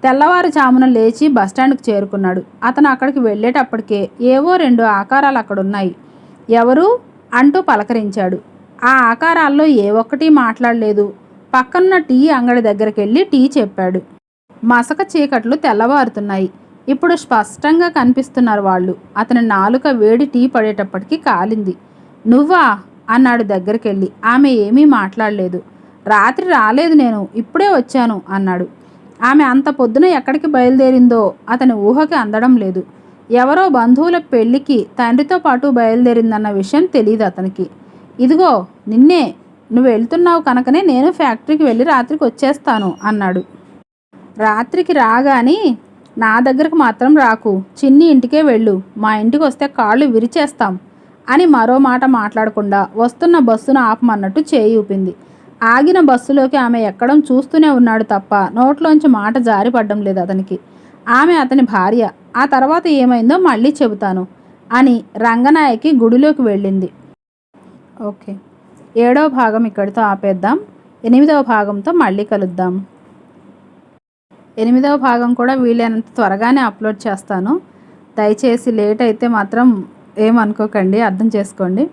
తెల్లవారుజామున లేచి బస్టాండ్కి చేరుకున్నాడు. అతను అక్కడికి వెళ్ళేటప్పటికే ఏవో 2 ఆకారాలు అక్కడున్నాయి. ఎవరు అంటూ పలకరించాడు. ఆ ఆకారాల్లో ఏ ఒక్కటి మాట్లాడలేదు. పక్కనున్న టీ అంగడి దగ్గరికి వెళ్ళి టీ చెప్పాడు. మసక చీకట్లు తెల్లవారుతున్నాయి. ఇప్పుడు స్పష్టంగా కనిపిస్తున్నారు వాళ్ళు. అతని నాలుక వేడి టీ పడేటప్పటికి కాలింది. నువ్వా అన్నాడు దగ్గరికెళ్ళి. ఆమె ఏమీ మాట్లాడలేదు. రాత్రి రాలేదు, నేను ఇప్పుడే వచ్చాను అన్నాడు. ఆమె అంత పొద్దున ఎక్కడికి బయలుదేరిందో అతని ఊహకి అందడం లేదు. ఎవరో బంధువుల పెళ్లికి తండ్రితో పాటు బయలుదేరిందన్న విషయం తెలియదు అతనికి. ఇదిగో నిన్నే, నువ్వు వెళ్తున్నావు కనుకనే నేను ఫ్యాక్టరీకి వెళ్ళి రాత్రికి వచ్చేస్తాను అన్నాడు. రాత్రికి రాగాని నా దగ్గరకు మాత్రం రాకు, చిన్ని ఇంటికే వెళ్ళు. మా ఇంటికి వస్తే కాళ్ళు విరిచేస్తాం అని మరో మాట మాట్లాడకుండా వస్తున్న బస్సును ఆపమన్నట్టు చేయి ఊపింది. ఆగిన బస్సులోకి ఆమె ఎక్కడం చూస్తూనే ఉన్నాడు తప్ప నోట్లోంచి మాట జారిపడ్డం లేదు అతనికి. ఆమె అతని భార్య. ఆ తర్వాత ఏమైందో మళ్ళీ చెబుతాను అని రంగనాయకి గుడిలోకి వెళ్ళింది. ఓకే, 7వ భాగం ఇక్కడితో ఆపేద్దాం. 8వ భాగంతో మళ్ళీ కలుద్దాం. 8వ భాగం కూడా వీలైనంత త్వరగానే అప్లోడ్ చేస్తాను. దయచేసి లేట్ అయితే మాత్రం ఏమనుకోకండి, అర్థం చేసుకోండి.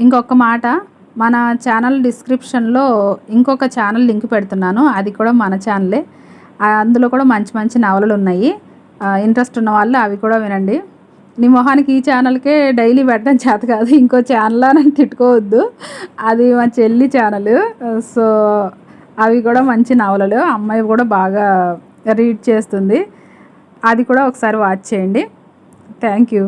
ఇంకొక మాట, మన ఛానల్ డిస్క్రిప్షన్లో ఇంకొక ఛానల్ లింక్ పెడుతున్నాను. అది కూడా మన ఛానలే. అందులో కూడా మంచి మంచి నవలలు ఉన్నాయి. ఇంట్రెస్ట్ ఉన్న వాళ్ళు అవి కూడా వినండి. నీ మొహానికి ఈ ఛానల్కే డైలీ పెట్టడం చేత కాదు, ఇంకో ఛానల్ అని తిట్టుకోవద్దు. అది మా చెల్లి ఛానల్. సో అవి కూడా మంచి నవలలు. అమ్మాయి కూడా బాగా రీడ్ చేస్తుంది. అది కూడా ఒకసారి వాచ్ చేయండి. Thank you.